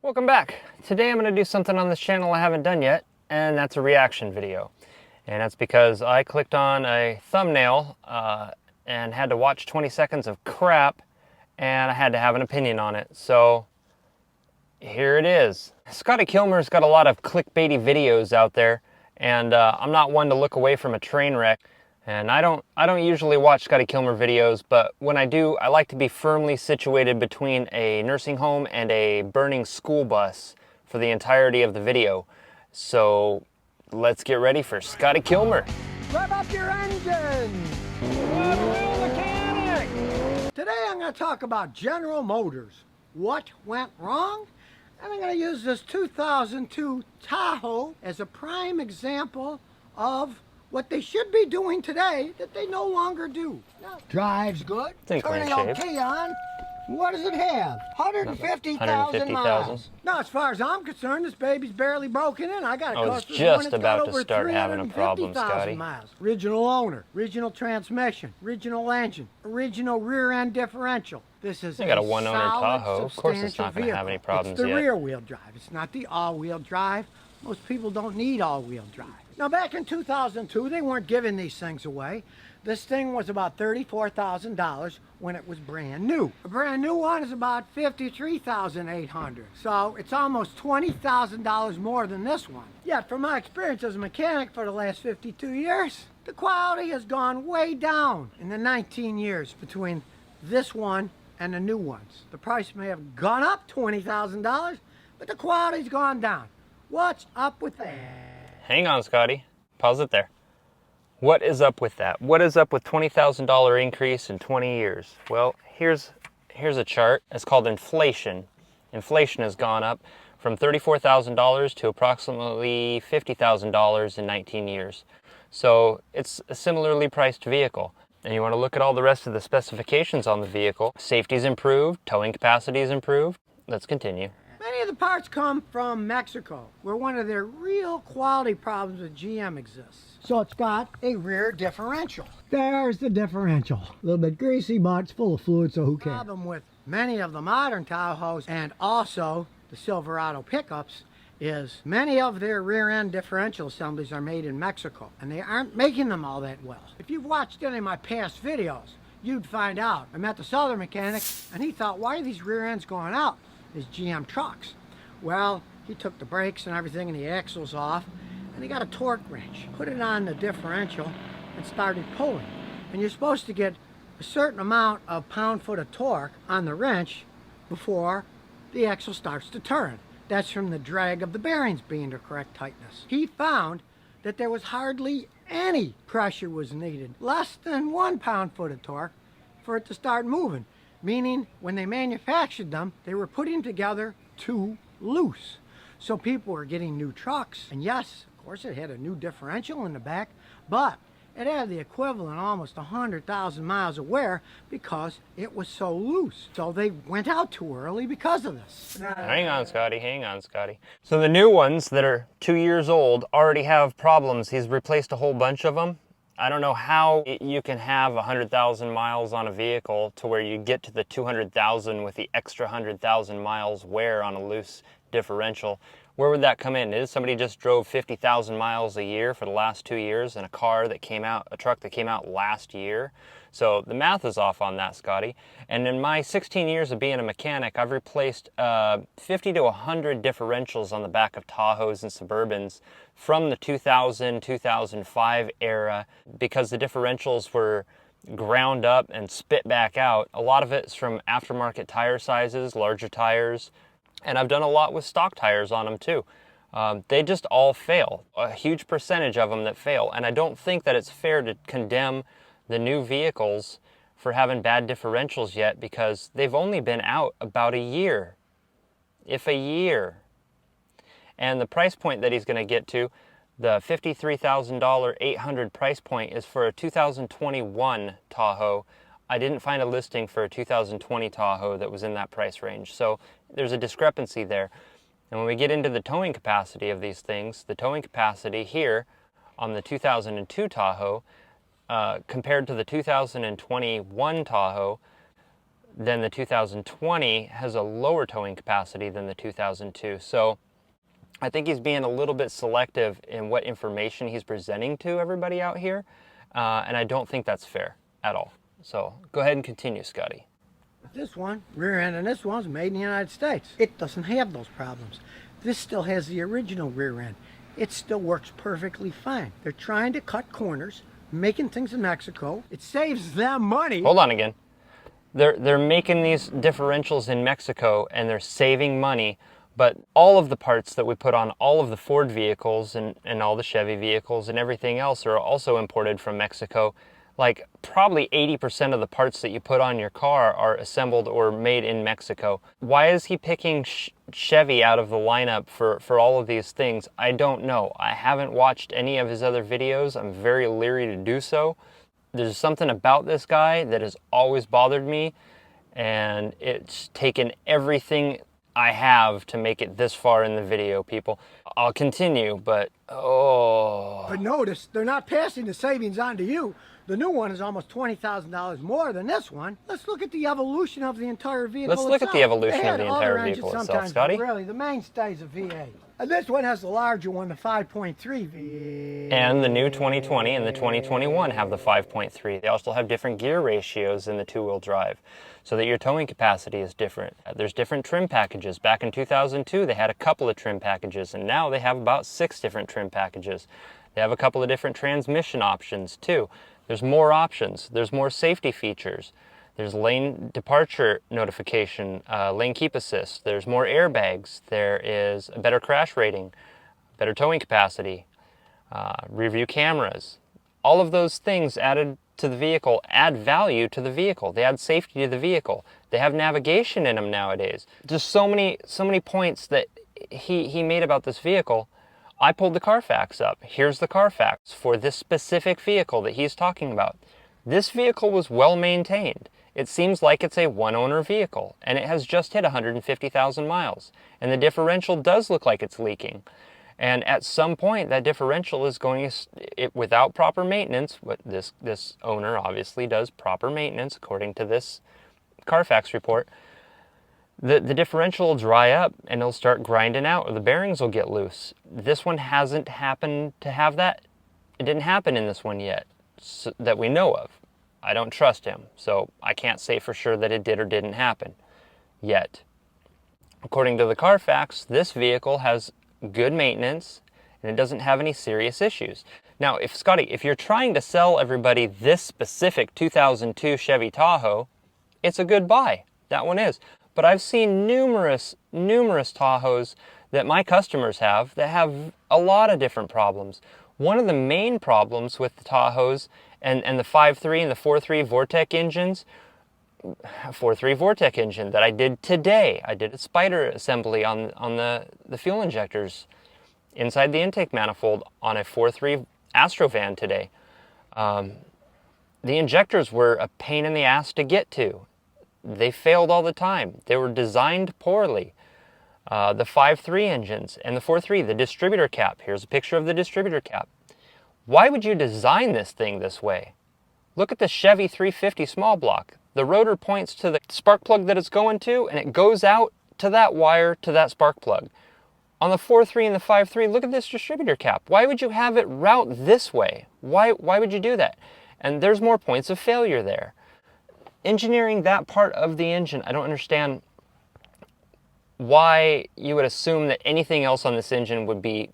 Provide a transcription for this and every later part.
Welcome back. Today I'm going to do something on this channel I haven't done yet, and that's a reaction video. And that's because I clicked on a thumbnail and had to watch 20 seconds of crap, and I had to have an opinion on it. So here it is. Scotty Kilmer's got a lot of clickbaity videos out there, and I'm not one to look away from a train wreck. And I don't usually watch Scotty Kilmer videos, but when I do, I like to be firmly situated between a nursing home and a burning school bus for the entirety of the video. So let's get ready for Scotty Kilmer. Rev up your engine! I'm a real mechanic! Today I'm going to talk about General Motors. What went wrong? And I'm going to use this 2002 Tahoe as a prime example of what they should be doing today that they no longer do. Now, drives good, Think turning clean shape. okay on. What does it have? 150,000 miles. Now, as far as I'm concerned, this baby's barely broken in. I got a I was customer one just that's about got to over start having a problem, 350,000 Scotty. miles. Original owner, original transmission, original engine, original rear end differential. This is I got a solid, one-owner Tahoe. Of course it's not going to have any problems It's the yet. rear wheel drive. It's not the all-wheel drive. Most people don't need all-wheel drive. Now, back in 2002, they weren't giving these things away. This thing was about $34,000 when it was brand new. A brand new one is about $53,800. So it's almost $20,000 more than this one. Yet, from my experience as a mechanic for the last 52 years, the quality has gone way down in the 19 years between this one and the new ones. The price may have gone up $20,000, but the quality's gone down. What's up with that? Hang on, Scotty. Pause it there. What is up with that? What is up with $20,000 increase in 20 years? Well, here's a chart. It's called inflation. Inflation has gone up from $34,000 to approximately $50,000 in 19 years. So it's a similarly priced vehicle. And you want to look at all the rest of the specifications on the vehicle. Safety's improved, towing capacity's improved. Let's continue. Many of the parts come from Mexico, where one of their real quality problems with GM exists. So it's got a rear differential. There's the differential. A little bit greasy, but it's full of fluid, so who cares? The problem with many of the modern Tahoes and also the Silverado pickups is many of their rear end differential assemblies are made in Mexico, and they aren't making them all that well. If you've watched any of my past videos, you'd find out. I met the Southern mechanic, and he thought, why are these rear ends going out? These GM trucks. Well, he took the brakes and everything and the axles off, and he got a torque wrench, put it on the differential, and started pulling. And you're supposed to get a certain amount of pound-foot of torque on the wrench before the axle starts to turn. That's from the drag of the bearings being the correct tightness. He found that there was hardly any pressure was needed, less than 1 pound-foot of torque for it to start moving. Meaning, when they manufactured them, they were putting together too loose. So people were getting new trucks, and yes, of course it had a new differential in the back, but it had the equivalent almost 100,000 miles of wear because it was so loose. So they went out too early because of this. Hang on, Scotty. Hang on, Scotty. So the new ones that are 2 years old already have problems. He's replaced a whole bunch of them. I don't know how you can have 100,000 miles on a vehicle to where you get to the 200,000 with the extra 100,000 miles wear on a loose differential. Where would that come in? Is somebody just drove 50,000 miles a year for the last 2 years in a car that came out, a truck that came out last year? So the math is off on that, Scotty. And in my 16 years of being a mechanic, I've replaced 50 to 100 differentials on the back of Tahoes and Suburbans from the 2000, 2005 era because the differentials were ground up and spit back out. A lot of it's from aftermarket tire sizes, larger tires, and I've done a lot with stock tires on them too. They just all fail. A huge percentage of them that fail, and I don't think that it's fair to condemn the new vehicles for having bad differentials yet because they've only been out about a year, if a year. And the price point that he's going to get to, the $53,000 800 price point, is for a 2021 Tahoe. I didn't find a listing for a 2020 Tahoe that was in that price range. So there's a discrepancy there. And when we get into the towing capacity of these things, the towing capacity here on the 2002 Tahoe compared to the 2021 Tahoe, then the 2020 has a lower towing capacity than the 2002. So I think he's being a little bit selective in what information he's presenting to everybody out here, and I don't think that's fair at all. So go ahead and continue, Scotty. This one, rear end, and this one's made in the United States. It doesn't have those problems. This still has the original rear end. It still works perfectly fine. They're trying to cut corners, making things in Mexico. It saves them money. Hold on again. They're making these differentials in Mexico and they're saving money, but all of the parts that we put on all of the Ford vehicles and all the Chevy vehicles and everything else are also imported from Mexico. Like probably 80% of the parts that you put on your car are assembled or made in Mexico. Why is he picking Chevy out of the lineup for all of these things? I don't know. I haven't watched any of his other videos. I'm very leery to do so. There's something about this guy that has always bothered me, and it's taken everything I have to make it this far in the video, people. I'll continue, but oh. But notice, they're not passing the savings on to you. The new one is almost $20,000 more than this one. Let's look at the evolution of the entire vehicle Let's look at the evolution of the entire engines vehicle itself, sometimes, Scotty. but really, the mainstay's a V8. And this one has the larger one, the 5.3 V8. And the new 2020 and the 2021 have the 5.3. They also have different gear ratios in the two-wheel drive, so that your towing capacity is different. There's different trim packages. Back in 2002, they had a couple of trim packages, and now they have about 6 different trim packages. They have a couple of different transmission options, too. There's more options. There's more safety features. There's lane departure notification, lane keep assist. There's more airbags. There is a better crash rating, better towing capacity, rear view cameras. All of those things added to the vehicle add value to the vehicle. They add safety to the vehicle. They have navigation in them nowadays. Just so many points that he made about this vehicle. I pulled the Carfax up. Here's the Carfax for this specific vehicle that he's talking about. This vehicle was well maintained. It seems like it's a one-owner vehicle, and it has just hit 150,000 miles. And the differential does look like it's leaking. And at some point, that differential is going to, without proper maintenance, what this owner obviously does proper maintenance according to this Carfax report, the differential will dry up and it'll start grinding out, or the bearings will get loose. This one hasn't happened to have that. It didn't happen in this one yet, so, that we know of. I don't trust him, so I can't say for sure that it did or didn't happen yet. According to the Carfax, this vehicle has good maintenance and it doesn't have any serious issues. Now, Scotty, if you're trying to sell everybody this specific 2002 Chevy Tahoe, it's a good buy. That one is. But I've seen numerous Tahoes that my customers have that have a lot of different problems. One of the main problems with the Tahoes and the 5.3 and the 4.3 Vortec engines, 4.3 Vortec engine that I did today. I did a spider assembly on the fuel injectors inside the intake manifold on a 4.3 Astrovan today. The injectors were a pain in the ass to get to. They failed all the time. They were designed poorly. The 5.3 engines and the 4.3, the distributor cap. Here's a picture of the distributor cap. Why would you design this thing this way? Look at the Chevy 350 small block. The rotor points to the spark plug that it's going to, and it goes out to that wire to that spark plug. On the 4.3 and the 5.3, look at this distributor cap. Why would you have it route this way? Why would you do that? And there's more points of failure there. Engineering that part of the engine, I don't understand why you would assume that anything else on this engine would be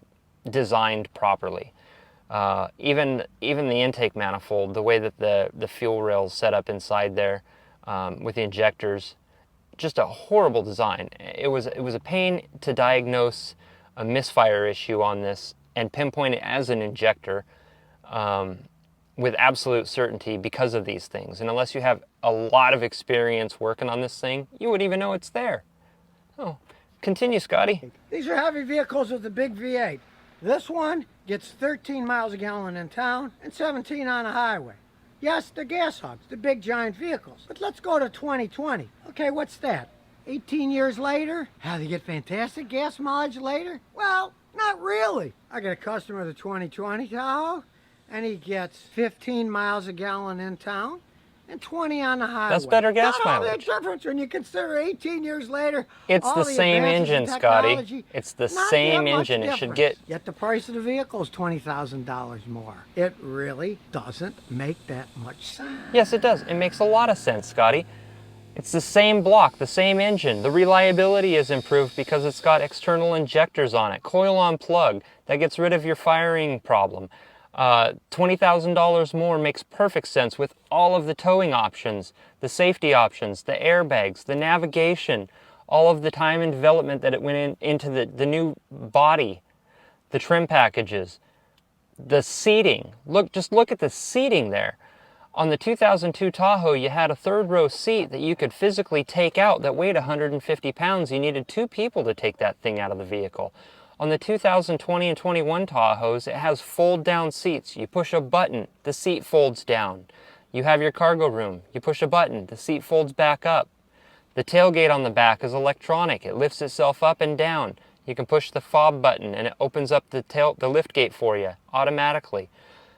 designed properly. Even the intake manifold, the way that the fuel rail's set up inside there with the injectors, just a horrible design. It was a pain to diagnose a misfire issue on this and pinpoint it as an injector with absolute certainty because of these things. And unless you have a lot of experience working on this thing, you wouldn't even know it's there. Oh, continue, Scotty. These are heavy vehicles with the big V8. This one gets 13 miles a gallon in town and 17 on the highway. Yes, they're gas hogs, the big giant vehicles. But let's go to 2020. Okay, what's that? 18 years later? How they get fantastic gas mileage later? Well, not really. I got a customer of the 2020 Tahoe, and he gets 15 miles a gallon in town and 20 on the highway. That's better gas Not a mileage. big difference when you consider 18 years later. It's all the same advances in engine, Scotty. technology, It's the not same that much engine. It should difference. get... Yet the price of the vehicle is $20,000 more. It really doesn't make that much sense. Yes, it does. It makes a lot of sense, Scotty. It's the same block, the same engine. The reliability is improved because it's got external injectors on it. Coil on plug. That gets rid of your firing problem. $20,000 more makes perfect sense with all of the towing options, the safety options, the airbags, the navigation, all of the time and development that it went into the new body, the trim packages, the seating. Just look at the seating there. On the 2002 Tahoe, you had a third row seat that you could physically take out that weighed 150 pounds. You needed 2 people to take that thing out of the vehicle. On the 2020 and 21 Tahoes, it has fold down seats. You push a button, the seat folds down. You have your cargo room. You push a button, the seat folds back up. The tailgate on the back is electronic. It lifts itself up and down. You can push the fob button and it opens up the lift gate for you automatically.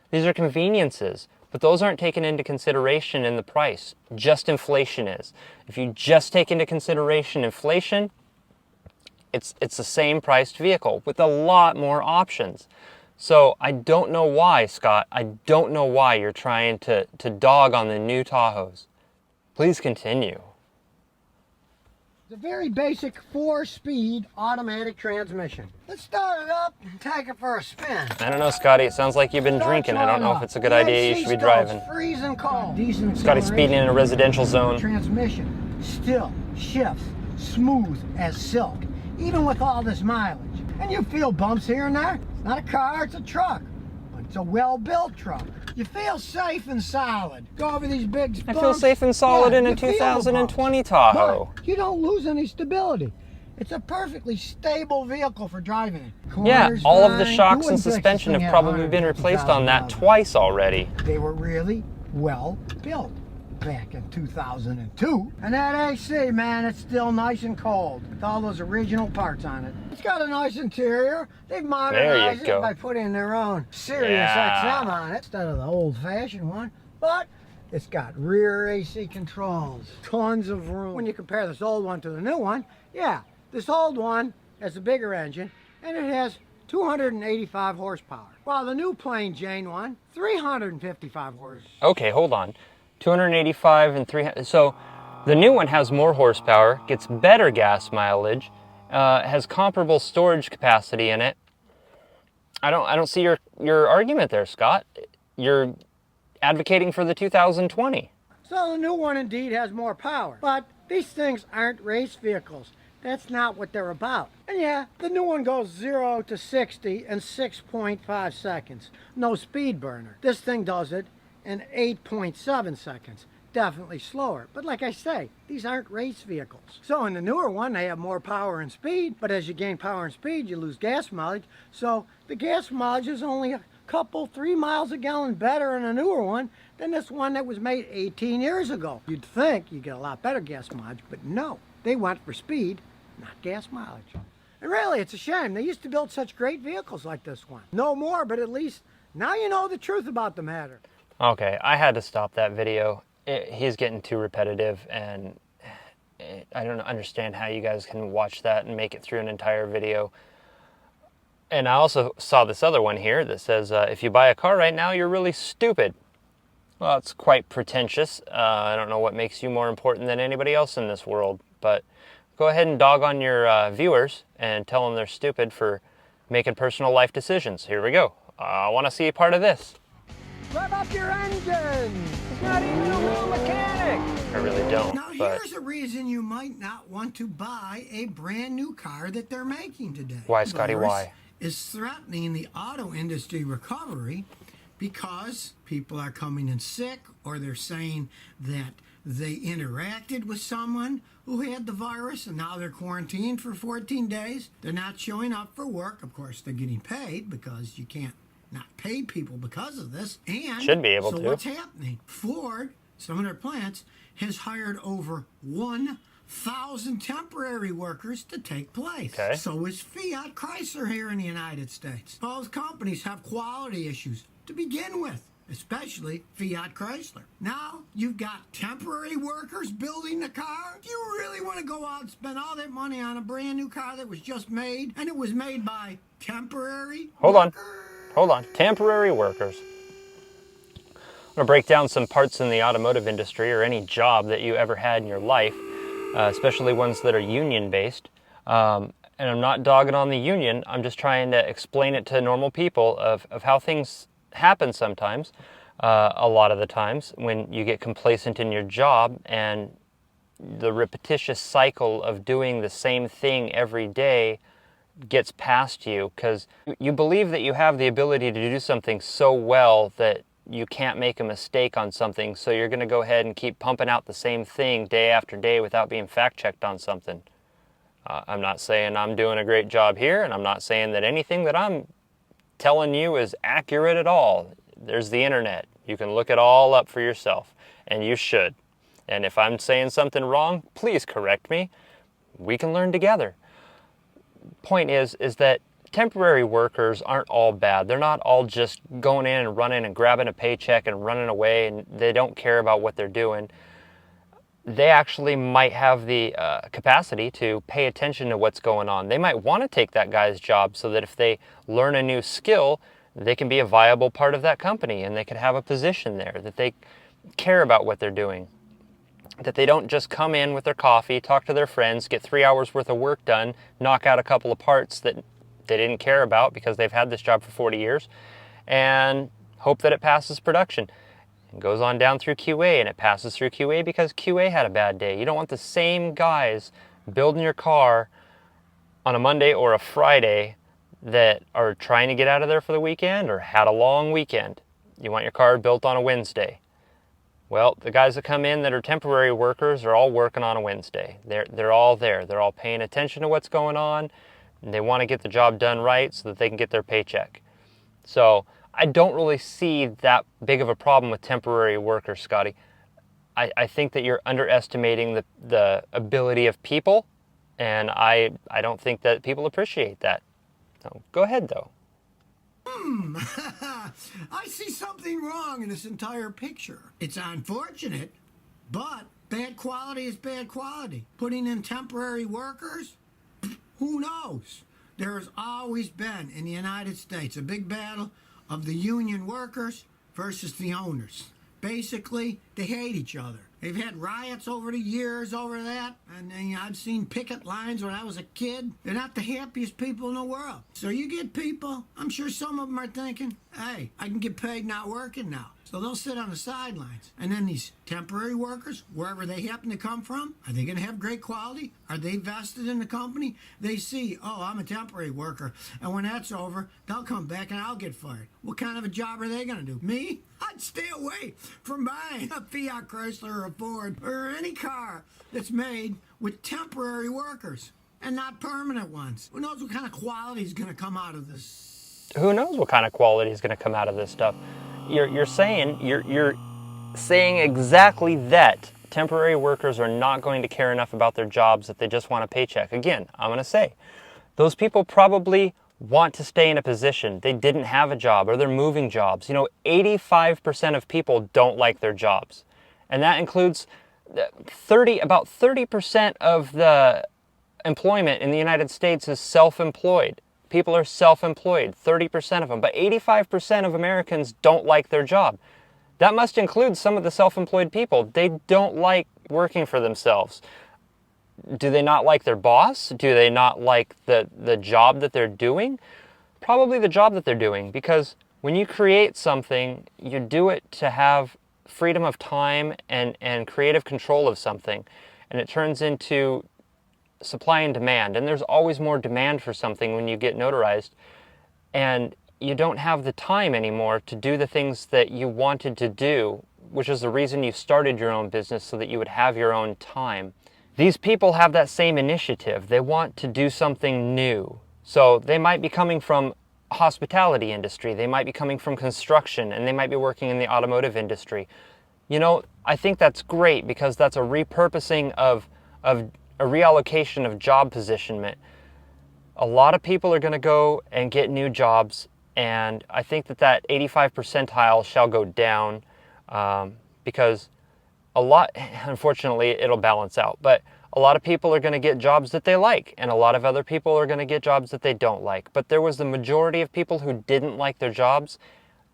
These are conveniences. But those aren't taken into consideration in the price. Just inflation is. If you just take into consideration inflation, it's the same priced vehicle with a lot more options. So I don't know why, Scott, I don't know why you're trying to dog on the new Tahoes. Please continue. It's a very basic 4-speed automatic transmission. Let's start it up and take it for a spin. I don't know, Scotty. It sounds like you've been drinking. I don't know if it's a good idea. You should be driving. Freezing cold. Decent Scotty's speeding in a residential zone. Transmission still shifts smooth as silk, even with all this mileage. And you feel bumps here and there. It's not a car, it's a truck. But it's a well-built truck. You feel safe and solid. Go over these big bumps. I feel safe and solid in a 2020 Tahoe. But you don't lose any stability. It's a perfectly stable vehicle for driving it. Yeah, all of the shocks and suspension have probably been replaced on that twice already. They were really well built back in 2002. And that AC, man, it's still nice and cold with all those original parts on it. It's got a nice interior. They've modernized it by putting their own Sirius XM on it instead of the old-fashioned one. But it's got rear AC controls, tons of room. When you compare this old one to the new one, yeah, this old one has a bigger engine and it has 285 horsepower. While the new plain Jane one, 355 horsepower. Okay, hold on. 285 and 300. So the new one has more horsepower, gets better gas mileage, has comparable storage capacity in it. I don't see your argument there, Scott. You're advocating for the 2020. So the new one indeed has more power, but these things aren't race vehicles. That's not what they're about. And yeah, the new one goes 0 to 60 in 6.5 seconds. No speed burner. This thing does it in 8.7 seconds. Definitely slower. But like I say, these aren't race vehicles. So in the newer one, they have more power and speed, but as you gain power and speed, you lose gas mileage. So the gas mileage is only a couple, 3 miles a gallon better in a newer one than this one that was made 18 years ago. You'd think you get a lot better gas mileage, but no. They went for speed, not gas mileage. And really, it's a shame. They used to build such great vehicles like this one. No more, but at least now you know the truth about the matter. Okay, I had to stop that video. He's getting too repetitive, and I don't understand how you guys can watch that and make it through an entire video. And I also saw this other one here that says, if you buy a car right now, you're really stupid. Well, it's quite pretentious. I don't know what makes you more important than anybody else in this world, but go ahead and dog on your viewers and tell them they're stupid for making personal life decisions. Here we go. I want to see a part of this. Rev up your engine! It's not even a real mechanic! I really don't. Now here's a reason you might not want to buy a brand new car that they're making today. Why, Scotty, why? Is threatening the auto industry recovery because people are coming in sick, or they're saying that they interacted with someone who had the virus and now they're quarantined for 14 days. They're not showing up for work. Of course, they're getting paid because you can't not pay people because of this. And should be able to. So what's happening? Ford, some of their plants, has hired over 1,000 temporary workers to take place. Okay. So is Fiat Chrysler here in the United States. Both companies have quality issues to begin with. especially Fiat Chrysler. Now you've got temporary workers building the car. Do you really want to go out and spend all that money on a brand new car that was just made, and it was made by temporary workers? Hold on. Temporary workers. I'm going to break down some parts in the automotive industry or any job that you ever had in your life, especially ones that are union-based. And I'm not dogging on the union. I'm just trying to explain it to normal people of how things happen sometimes. A lot of the times when you get complacent in your job and the repetitious cycle of doing the same thing every day gets past you because you believe that you have the ability to do something so well that you can't make a mistake on something, so you're going to go ahead and keep pumping out the same thing day after day without being fact-checked on something. I'm not saying I'm doing a great job here, and I'm not saying that anything that I'm telling you is accurate at all. There's the internet. You can look it all up for yourself, and you should. And if I'm saying something wrong, please correct me. We can learn together. Point is that temporary workers aren't all bad. They're not all just going in and running and grabbing a paycheck and running away, and they don't care about what they're doing. They actually might have the capacity to pay attention to what's going on. They might want to take that guy's job so that if they learn a new skill, they can be a viable part of that company and they could have a position there, that they care about what they're doing, that they don't just come in with their coffee, talk to their friends, get 3 hours worth of work done, knock out a couple of parts that they didn't care about because they've had this job for 40 years, and hope that it passes production. It goes on down through QA, and it passes through QA because QA had a bad day. You don't want the same guys building your car on a Monday or a Friday that are trying to get out of there for the weekend or had a long weekend. You want your car built on a Wednesday. Well, the guys that come in that are temporary workers are all working on a Wednesday. They're all there. They're all paying attention to what's going on, and they want to get the job done right so that they can get their paycheck. So I don't really see that big of a problem with temporary workers, Scotty. I think that you're underestimating the ability of people, and I don't think that people appreciate that. So go ahead, though. I see something wrong in this entire picture. It's unfortunate, but bad quality is bad quality. Putting in temporary workers, who knows? There has always been in the United States a big battle of the union workers versus the owners. Basically, they hate each other. They've had riots over the years over that, and I've seen picket lines when I was a kid. They're not the happiest people in the world. So you get people, I'm sure some of them are thinking, hey, I can get paid not working now. So they'll sit on the sidelines. And then these temporary workers, wherever they happen to come from, are they going to have great quality? Are they vested in the company? They see, oh, I'm a temporary worker. And when that's over, they'll come back and I'll get fired. What kind of a job are they going to do? Me? I'd stay away from buying a Fiat Chrysler or a Ford or any car that's made with temporary workers and not permanent ones. Who knows what kind of quality is going to come out of this? Who knows what kind of quality is going to come out of this stuff? You're saying exactly that. Temporary workers are not going to care enough about their jobs that they just want a paycheck. Again, I'm going to say, those people probably want to stay in a position. They didn't have a job or they're moving jobs. 85% of people don't like their jobs. And that includes about 30% of the employment in the United States is self-employed. People are self-employed, 30% of them, but 85% of Americans don't like their job. That must include some of the self-employed people. They don't like working for themselves. Do they not like their boss? Do they not like the job that they're doing? Probably the job that they're doing, because when you create something, you do it to have freedom of time and creative control of something, and it turns into supply and demand, and there's always more demand for something when you get notarized, and you don't have the time anymore to do the things that you wanted to do, which is the reason you started your own business, so that you would have your own time. These people have that same initiative. They want to do something new. So they might be coming from hospitality industry, they might be coming from construction, and they might be working in the automotive industry. I think that's great, because that's a repurposing of a reallocation of job positionment. A lot of people are going to go and get new jobs, And I think that 85 percentile shall go down because a lot, unfortunately, it'll balance out. But a lot of people are going to get jobs that they like, and a lot of other people are going to get jobs that they don't like. But there was the majority of people who didn't like their jobs.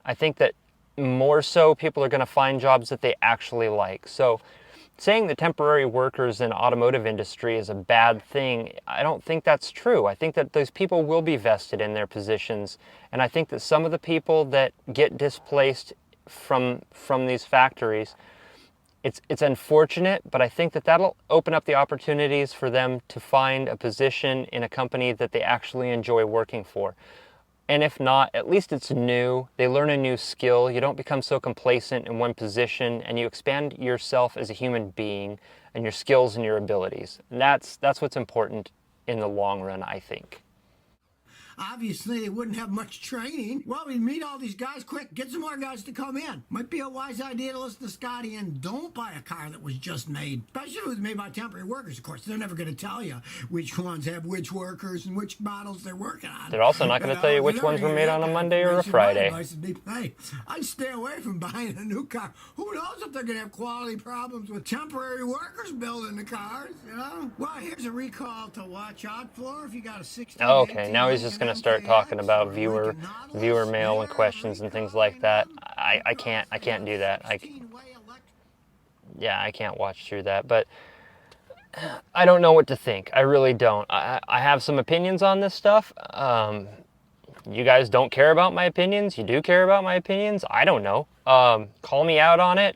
I think that more so people are going to find jobs that they actually like. So saying the temporary workers in automotive industry is a bad thing, I don't think that's true. I think that those people will be vested in their positions, and I think that some of the people that get displaced from these factories, it's unfortunate, but I think that that'll open up the opportunities for them to find a position in a company that they actually enjoy working for. And if not, at least it's new. They learn a new skill. You don't become so complacent in one position, and you expand yourself as a human being and your skills and your abilities. And that's what's important in the long run, I think. Obviously, they wouldn't have much training. Well, we meet all these guys quick. Get some more guys to come in. Might be a wise idea to listen to Scotty and don't buy a car that was just made. Especially if it was made by temporary workers, of course. They're never going to tell you which ones have which workers and which models they're working on. They're also not going to tell you which ones were made on a Monday or a Friday. My advice would be, hey, I'd stay away from buying a new car. Who knows if they're going to have quality problems with temporary workers building the cars, you know? Well, here's a recall to watch out for if you got a 16. Okay, now he's just going to start talking about viewer mail and questions and things like that. I can't do that. I can't watch through that, but I don't know what to think. I really don't. I have some opinions on this stuff. You guys don't care about my opinions. You do care about my opinions. I don't know. Call me out on it.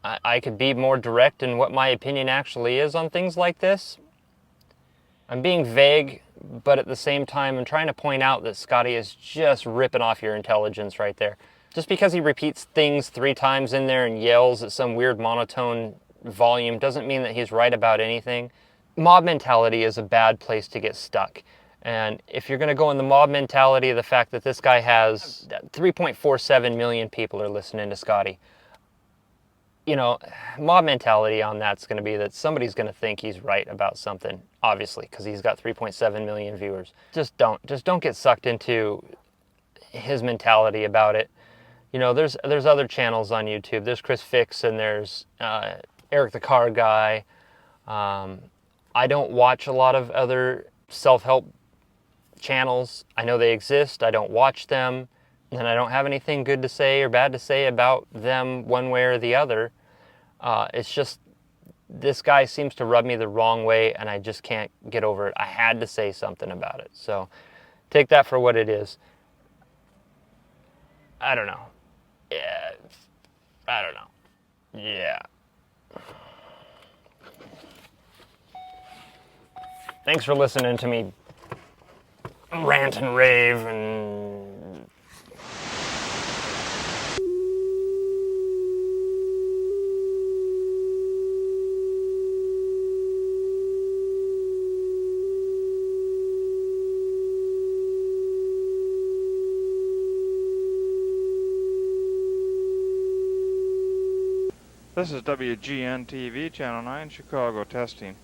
I could be more direct in what my opinion actually is on things like this. I'm being vague, but at the same time, I'm trying to point out that Scotty is just ripping off your intelligence right there. Just because he repeats things 3 times in there and yells at some weird monotone volume doesn't mean that he's right about anything. Mob mentality is a bad place to get stuck. And if you're going to go in the mob mentality of the fact that this guy has 3.47 million people are listening to Scotty, you know, mob mentality on that's going to be that somebody's going to think he's right about something, obviously, because he's got 3.7 million viewers. Just don't get sucked into his mentality about it. You know, there's other channels on YouTube. There's Chris Fix and there's Eric the Car Guy. I don't watch a lot of other self-help channels. I know they exist. I don't watch them. And I don't have anything good to say or bad to say about them one way or the other. It's just, this guy seems to rub me the wrong way, and I just can't get over it. I had to say something about it. So take that for what it is. I don't know. Yeah. I don't know. Yeah. Thanks for listening to me rant and rave and... This is WGN TV, Channel 9, Chicago, testing.